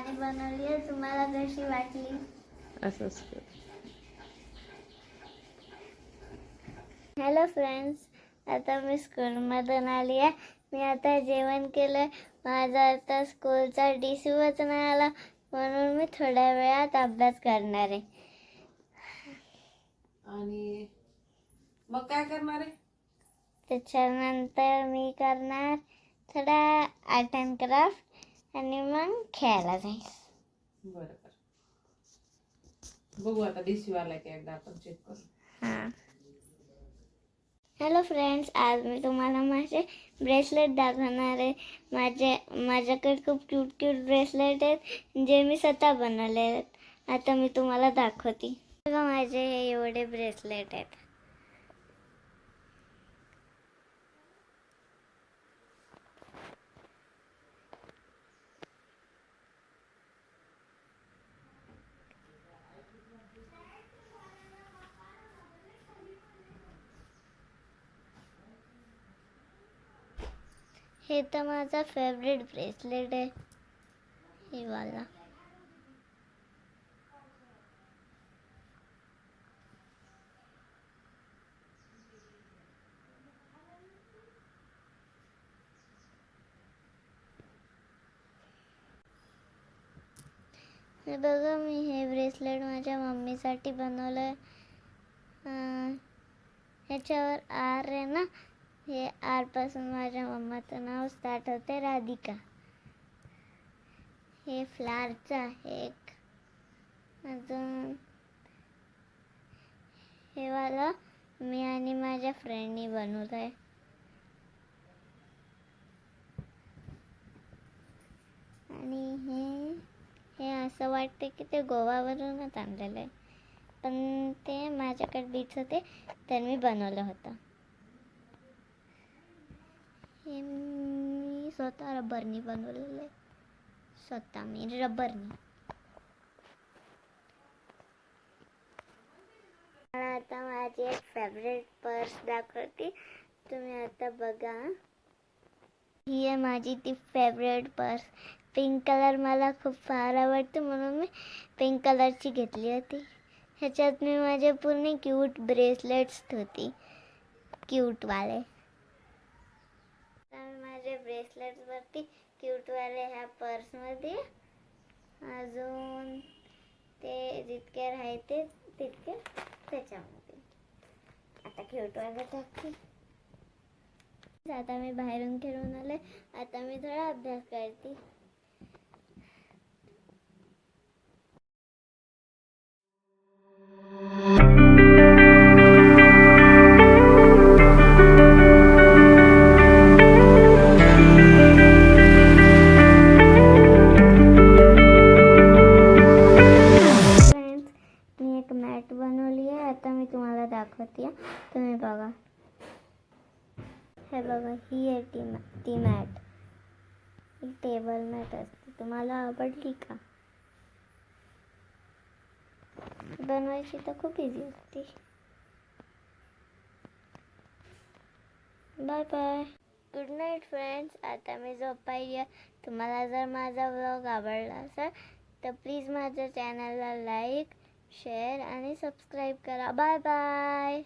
आणि बनवली आहे. तुम्हाला कशी वाटली? असंच हॅलो फ्रेंड्स, आता मी स्कूलमधून आली आहे. मी आता जेवण केलं. माझा आता स्कूलचा डिसिवच नाही आला, म्हणून मी थोड्या वेळात अभ्यास करणार आहे. आणि मग काय करणार आहे? त्याच्यानंतर मी करणार थोडा आर्ट अँड क्राफ्ट आणि मग खेळायला जाईल. बरोबर, बघू आता डिसिव आला की एकदा आपण चेक करू. हां. हॅलो फ्रेंड्स, आज मी तुम्हाला माझे ब्रेसलेट दाखवणार आहे. माझ्याकडे खूप क्यूट ब्रेसलेट आहेत जे मी स्वतः बनवले आहेत. आता मी तुम्हाला दाखवते. बघा, माझे हे एवढे ब्रेसलेट आहेत. हे तर माझा फेवरेट ब्रेसलेट आहे, हे वाला. हे बघा, मी हे ब्रेसलेट माझ्या मम्मीसाठी बनवलं आहे. ह्याच्यावर आर आहे ना, हे आर पासून माझ्या मम्माचं नाव स्टार्ट होते, राधिका. हे फ्लावरचं आहे एक. अजून हे वाला मी आणि माझ्या फ्रेंडनी बनवलं आहे. आणि हे असं वाटते की ते गोवावरूनच आणलेलं आहे, पण ते माझ्याकडे बीच होते तर मी बनवलं होतं. हे मी स्वतः रबरनी बनवलेलं आहे. स्वतः मी रबरनी. मला आता माझी एक फेवरेट पर्स दाखवते, तुम्ही आता बघा. ही आहे माझी ती फेवरेट पर्स. पिंक कलर मला खूप फार आवडते, म्हणून मी पिंक कलरची घेतली होती. ह्याच्यात मी माझे पूर्ण क्यूट ब्रेसलेट्स होती, क्यूटवाले. माझे ब्रेसलेट्सवरती क्यूटवाले ह्या पर्समध्ये. अजून ते जितके राहते तितके त्याच्यामध्ये. आता क्यूटवाले टाकते. आता मी बाहेरून खेळून आले. आता मी थोडा अभ्यास करते. मी एक मॅट बनवली आहे. आता मी तुम्हाला दाखवते, तुम्ही बघा. हे बघा, ही आहे ती मॅट. ही टेबल मॅट असते. तुम्हाला आवडली का? बनवायची तर खूप इझी असते. Bye bye. Good night friends. आता मी झोपायला. तुम्हाला जर माझा व्लॉग आवडला असेल तर प्लीज माझ्या चॅनलला लाईक, शेअर आणि सबस्क्राईब करा. Bye bye.